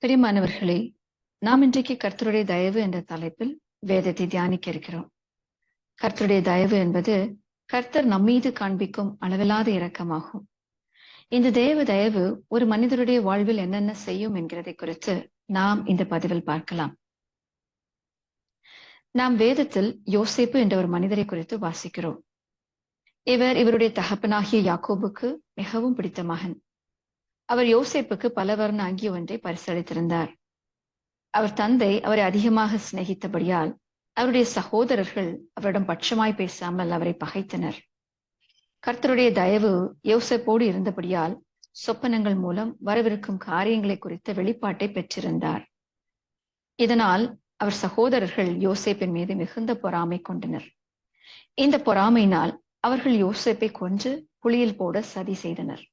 பிரியமானவர்களே, நாம் இன்றைக்கு கர்த்தருடைய தயவு என்ற தலைப்பில் வேதத்தை தியானிக்க இருக்கிறோம். கர்த்தருடைய தயவு என்பது கர்த்தர் நம்மீது காண்பிக்கும் அளவில்லாத இரக்கமாகும். இந்த தேவ தயவு ஒரு மனிதருடைய வாழ்வில் என்னென்ன செய்யும் என்கிறதை குறித்து நாம் இந்த பதிவில் பார்க்கலாம். நாம் வேதத்தில் யோசேப்பு என்ற ஒரு மனிதரை குறித்து வாசிக்கிறோம். இவருடைய தகப்பனாகிய யாக்கோபுக்கு மிகவும் பிடித்த மகன். அவர் யோசேப்புக்கு பல வர்ண அங்கி ஒன்றை பரிசளித்திருந்தார். அவர் தந்தை அவரை அதிகமாக சிநேகித்தபடியால் அவருடைய சகோதரர்கள் அவரிடம் பட்சமாய் பேசாமல் அவரை பகைத்தனர். கர்த்தருடைய தயவு யோசேப்போடு இருந்தபடியால் சொப்பனங்கள் மூலம் வரவிருக்கும் காரியங்களை குறித்த வெளிப்பாட்டை பெற்றிருந்தார். இதனால் அவர் சகோதரர்கள் யோசேப்பின் மீது மிகுந்த பொறாமை கொண்டனர். இந்த பொறாமையினால் அவர்கள் யோசேப்பை கொன்று குழியில் போட சதி செய்தனர்.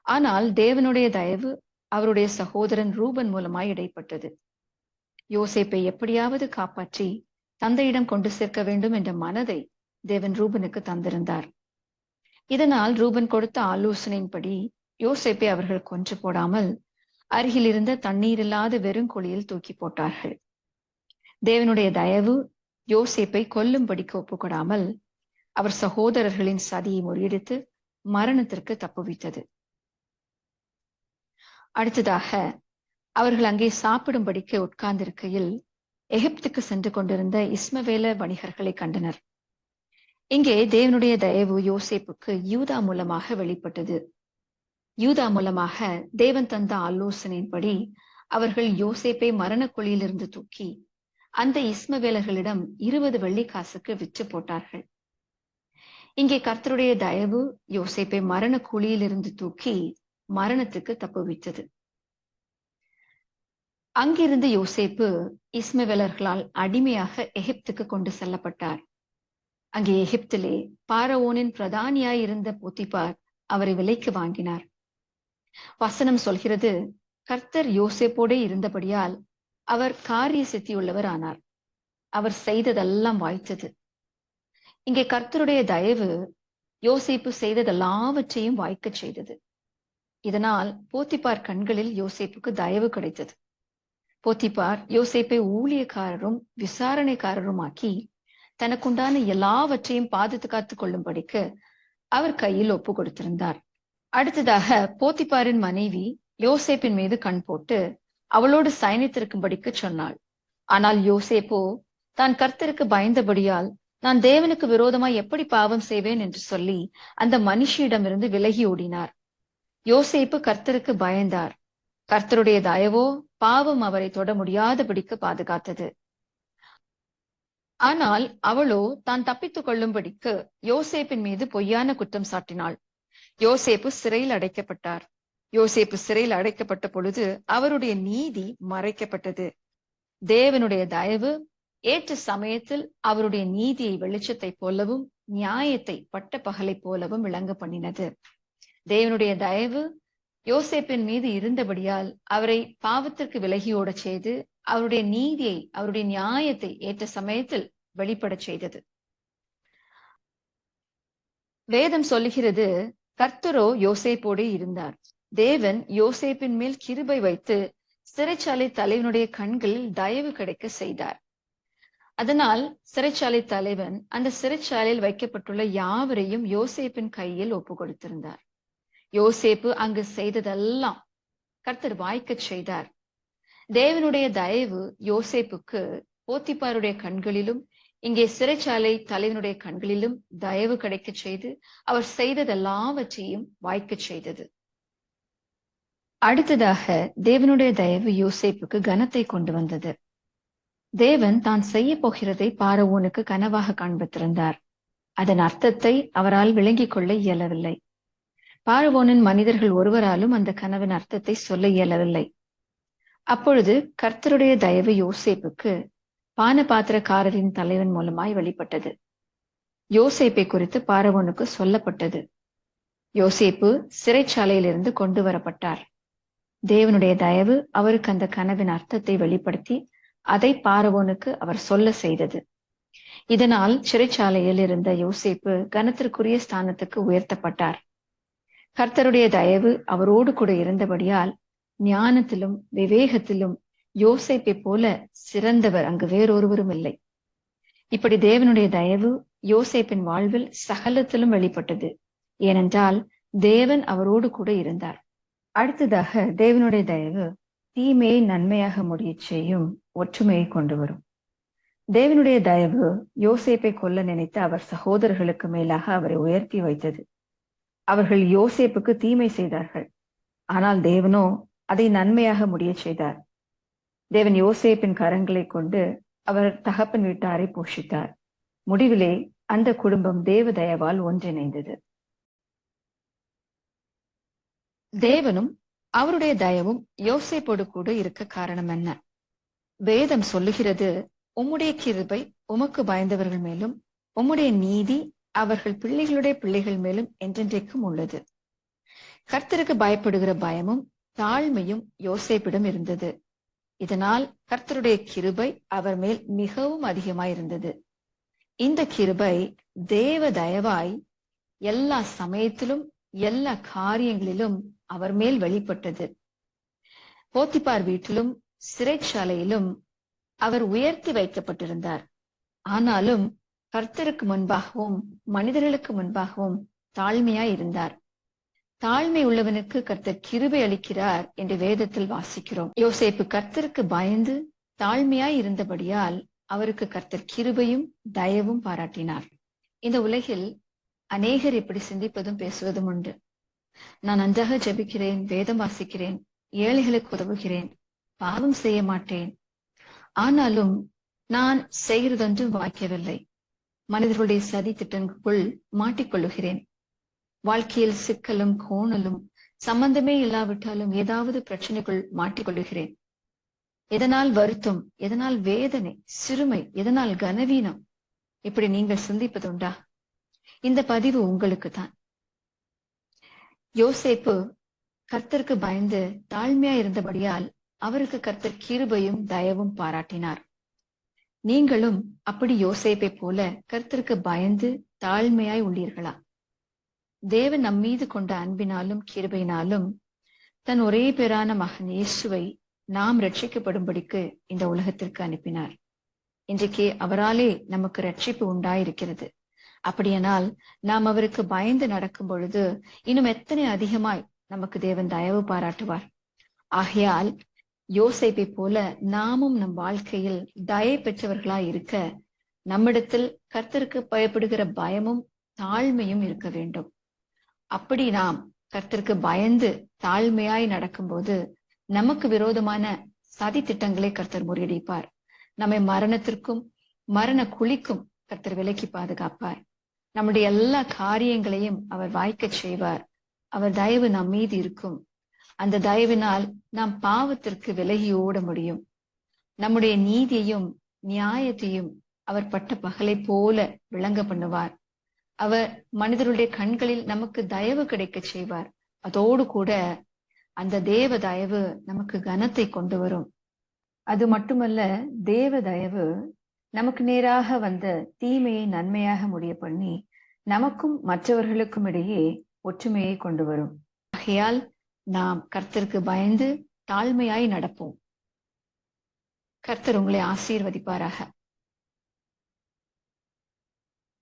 ஆனால் தேவனுடைய தயவு அவருடைய சகோதரன் ரூபன் மூலமாய் இடைப்பட்டது. யோசேப்பை எப்படியாவது காப்பாற்றி தந்தையிடம் கொண்டு சேர்க்க வேண்டும் என்ற மனதை தேவன் ரூபனுக்கு தந்திருந்தார். இதனால் ரூபன் கொடுத்த ஆலோசனையின்படி யோசேப்பை அவர்கள் கொன்று போடாமல் அருகில் இருந்த தண்ணீர் இல்லாத வெறுங்குழியில் தூக்கி போட்டார்கள். தேவனுடைய தயவு யோசேப்பை கொல்லும்படிக்கு ஒப்புக்கொடாமல் அவர் சகோதரர்களின் சதியை முறியடித்து மரணத்திற்கு தப்புவித்தது. அடுத்ததாக அவர்கள் அங்கே சாப்பிடும்படிக்கு உட்கார்ந்திருக்கையில் எகிப்துக்கு சென்று கொண்டிருந்த இஸ்மவேல வணிகர்களை கண்டனர். இங்கே தேவனுடைய தயவு யோசேப்புக்கு யூதா மூலமாக வெளிப்பட்டது. யூதா மூலமாக தேவன் தந்த ஆலோசனையின்படி அவர்கள் யோசேப்பை மரணக்குழியிலிருந்து தூக்கி அந்த இஸ்மவேலர்களிடம் 20 வெள்ளிக்காசுக்கு விற்று போட்டார்கள். இங்கே கர்த்தருடைய தயவு யோசேப்பை மரண குழியிலிருந்து தூக்கி மரணத்துக்கு தப்புவித்தது. அங்கிருந்து யோசேப்பு இஸ்மவேலர்களால் அடிமையாக எகிப்துக்கு கொண்டு செல்லப்பட்டார். அங்கே எகிப்திலே பார்வோனின் பிரதானியாய் இருந்த போத்திபார் அவரை விலைக்கு வாங்கினார். வசனம் சொல்கிறது, கர்த்தர் யோசேப்போடே இருந்தபடியால் அவர் காரிய சித்தியுள்ளவர் ஆனார். அவர் செய்ததெல்லாம் வாய்த்தது. இங்கே கர்த்தருடைய தயவு யோசேப்பு செய்ததெல்லாவற்றையும் வாய்க்க செய்தது. இதனால் போத்திபார் கண்களில் யோசேப்புக்கு தயவு கிடைத்தது. போத்திபார் யோசேப்பை ஊழியக்காரரும் விசாரணைக்காரருமாக்கி தனக்குண்டான எல்லாவற்றையும் பாதுகாத்து காத்துக் கொள்ளும்படிக்கு அவர் கையில் ஒப்பு கொடுத்திருந்தார். அடுத்ததாக போத்திபாரின் மனைவி யோசேப்பின் மீது கண் போட்டு அவளோடு சயனித்திருக்கும்படிக்கு சொன்னாள். ஆனால் யோசேப்போ தான் கர்த்தருக்கு பயந்தபடியால் நான் தேவனுக்கு விரோதமாய் எப்படி பாவம் செய்வேன் என்று சொல்லி அந்த மனுஷியிடமிருந்து விலகி ஓடினார். யோசேப்பு கர்த்தருக்கு பயந்தார். கர்த்தருடைய தயவோ பாவம் அவரை தொட முடியாதபடிக்கு பாதுகாத்தது. ஆனால் அவளோ தான் தப்பித்துக் கொள்ளும்படிக்கு யோசேப்பின் மீது பொய்யான குற்றம் சாட்டினாள். யோசேப்பு சிறையில் அடைக்கப்பட்டார். யோசேப்பு சிறையில் அடைக்கப்பட்ட பொழுது அவருடைய நீதி மறைக்கப்பட்டது. தேவனுடைய தயவு ஏற்ற சமயத்தில் அவருடைய நீதியை வெளிச்சத்தை போலவும் நியாயத்தை பட்ட பகலை போலவும் விளங்க பண்ணினது. தேவனுடைய தயவு யோசேப்பின் மீது இருந்தபடியால் அவரை பாவத்திற்கு விலகியோட செய்து அவருடைய நீதியை அவருடைய நியாயத்தை ஏற்ற சமயத்தில் வெளிப்படச் செய்தது. வேதம் சொல்லுகிறது, கர்த்தரோ யோசேப்போடே இருந்தார். தேவன் யோசேப்பின் மேல் கிருபை வைத்து சிறைச்சாலை தலைவனுடைய கண்களில் தயவு கிடைக்க செய்தார். அதனால் சிறைச்சாலை தலைவன் அந்த சிறைச்சாலையில் வைக்கப்பட்டுள்ள யாவரையும் யோசேப்பின் கையில் ஒப்பு கொடுத்திருந்தார். யோசேப்பு அங்கு செய்ததெல்லாம் கர்த்தர் வாய்க்க செய்தார். தேவனுடைய தயவு யோசேப்புக்கு போத்திபாருடைய கண்களிலும் இங்கே சிறைச்சாலை தலைவனுடைய கண்களிலும் தயவு கிடைக்க செய்து அவர் செய்ததெல்லாவற்றையும் வாய்க்க செய்தது. அடுத்ததாக தேவனுடைய தயவு யோசேப்புக்கு கனத்தை கொண்டு வந்தது. தேவன் தான் செய்ய போகிறதை பார்வோனுக்கு கனவாக காண்பித்திருந்தார். அதன் அர்த்தத்தை அவரால் விளங்கிக் கொள்ள இயலவில்லை. பார்வோனின் மனிதர்கள் ஒருவராலும் அந்த கனவின் அர்த்தத்தை சொல்ல இயலவில்லை. அப்பொழுது கர்த்தருடைய தயவு யோசேப்புக்கு பானபாத்திரக்காரரின் தலைவன் மூலமாய் வெளிப்பட்டது. யோசேப்பை குறித்து பார்வோனுக்கு சொல்லப்பட்டது. யோசேப்பு சிறைச்சாலையிலிருந்து கொண்டு வரப்பட்டார். தேவனுடைய தயவு அவருக்கு அந்த கனவின் அர்த்தத்தை வெளிப்படுத்தி அதை பார்வோனுக்கு அவர் சொல்ல செய்தது. இதனால் சிறைச்சாலையில் இருந்த யோசேப்பு கனத்திற்குரிய ஸ்தானத்துக்கு உயர்த்தப்பட்டார். கர்த்தருடைய தயவு அவரோடு கூட இருந்தபடியால் ஞானத்திலும் விவேகத்திலும் யோசேப்பை போல சிறந்தவர் அங்கு வேறொருவரும் இல்லை. இப்படி தேவனுடைய தயவு யோசேப்பின் வாழ்வில் சகலத்திலும் வெளிப்பட்டது. ஏனென்றால் தேவன் அவரோடு கூட இருந்தார். அடுத்ததாக தேவனுடைய தயவு தீமையை நன்மையாக முடியச் செய்யும் ஒற்றுமையை கொண்டு வரும். தேவனுடைய தயவு யோசேப்பை கொல்ல நினைத்த அவர் சகோதரர்களுக்கு மேலாக அவரை உயர்த்தி வைத்தது. அவர்கள் யோசேப்புக்கு தீமை செய்தார்கள், ஆனால் தேவனோ அதை நன்மையாக முடியச் செய்தார். தேவன் யோசேப்பின் கரங்களை கொண்டு அவர் தகப்பன் வீட்டாரை போஷித்தார். முடிவிலே அந்த குடும்பம் தேவ தயவால் ஒன்றிணைந்தது. தேவனும் அவருடைய தயவும் யோசேப்போடு கூட இருக்க காரணம் என்ன? வேதம் சொல்லுகிறது, உம்முடைய கிருபை உமக்கு பயந்தவர்கள் மேலும் உம்முடைய நீதி அவர்கள் பிள்ளைகளுடைய பிள்ளைகள் மேலும் என்றென்றைக்கும் உள்ளது. கர்த்தருக்கு பயப்படுகிற பயமும் தாழ்மையும் யோசேப்பிடம் இருந்தது. இதனால் கர்த்தருடைய கிருபை அவர் மேல் மிகவும் அதிகமாயிருந்தது. இந்த கிருபை தேவ தயவாய் எல்லா சமயத்திலும் எல்லா காரியங்களிலும் அவர் மேல் வெளிப்பட்டது. போத்திபார் வீட்டிலும் சிறைச்சாலையிலும் அவர் உயர்த்தி வைக்கப்பட்டிருந்தார். ஆனாலும் கர்த்தருக்கு முன்பாகவும் மனிதர்களுக்கு முன்பாகவும் தாழ்மையாய் இருந்தார். தாழ்மை உள்ளவனுக்கு கர்த்தர் கிருபை அளிக்கிறார் என்று வேதத்தில் வாசிக்கிறோம். யோசேப்பு கர்த்தருக்கு பயந்து தாழ்மையாய் இருந்தபடியால் அவருக்கு கர்த்தர் கிருபையும் தயவும் பாராட்டினார். இந்த உலகில் அநேகர் இப்படி சிந்திப்பதும் பேசுவதும் உண்டு. நான் நன்றாக ஜெபிக்கிறேன், வேதம் வாசிக்கிறேன், ஏழைகளுக்கு உதவுகிறேன், பாவம் செய்ய மாட்டேன், ஆனாலும் நான் செய்கிறதொன்றும் வாய்க்கவில்லை, மனிதர்களுடைய சதி திட்டங்களுக்குள் மாட்டிக்கொள்ளுகிறேன், வாழ்க்கையில் சிக்கலும் கோணலும் சம்பந்தமே இல்லாவிட்டாலும் ஏதாவது பிரச்சனைக்குள் மாட்டிக்கொள்ளுகிறேன், எதனால் வருத்தம், எதனால் வேதனை, சிறுமை, எதனால் கனவீனம், இப்படி நீங்கள் சிந்திப்பதுண்டா? இந்த பதிவு உங்களுக்கு தான். யோசேப்பு கர்த்தருக்கு பயந்து தாழ்மையா இருந்தபடியால் அவருக்கு கர்த்தர் கிருபையும் தயவும் பாராட்டினார். நீங்களும் அப்படி யோசேப்பை போல கர்த்தருக்கு பயந்து தாழ்மையாய் உள்ளீர்களா? தேவன் நம்மீது கொண்ட அன்பினாலும் கிருபையினாலும் தன் ஒரே பேரான மகன் இயேசுவை நாம் ரட்சிக்கப்படும்படிக்கு இந்த உலகத்திற்கு அனுப்பினார். இன்றைக்கு அவராலே நமக்கு ரட்சிப்பு உண்டாயிருக்கிறது. அப்படியானால் நாம் அவருக்கு பயந்து நடக்கும் பொழுது இன்னும் எத்தனை அதிகமாய் நமக்கு தேவன் தயவு பாராட்டுவார். ஆகையால் யோசேப்பை போல நாமும் நம் வாழ்க்கையில் தயை பெற்றவர்களாய் இருக்க நம்மிடத்தில் கர்த்தருக்கு பயப்படுகிற பயமும் தாழ்மையும் இருக்க வேண்டும். அப்படி நாம் கர்த்தருக்கு பயந்து தாழ்மையாய் நடக்கும்போது நமக்கு விரோதமான சதி திட்டங்களை கர்த்தர் முறியடிப்பார். நம்மை மரணத்திற்கும் மரண குழிக்கும் கர்த்தர் விலக்கி பாதுகாப்பார். நம்முடைய எல்லா காரியங்களையும் அவர் வாய்க்கச் செய்வார். அவர் தயவு நம் மீது இருக்கும். அந்த தயவினால் நாம் பாவத்திற்கு விலகி ஓட முடியும். நம்முடைய நீதியையும் நியாயத்தையும் அவர் பட்ட பகலை போல விளங்க பண்ணுவார். அவர் மனிதருடைய கண்களில் நமக்கு தயவு கிடைக்க செய்வார். அதோடு கூட அந்த தேவ தயவு நமக்கு கனத்தை கொண்டு வரும். அது மட்டுமல்ல, தேவ தயவு நமக்கு நேராக வந்த தீமையை நன்மையாக முடிய பண்ணி நமக்கும் மற்றவர்களுக்கும் இடையே ஒற்றுமையை கொண்டு வரும். ஆகையால் நாம் கர்த்தருக்கு பயந்து தாழ்மையாய் நடப்போம். கர்த்தர் உங்களை ஆசீர்வதிப்பாராக.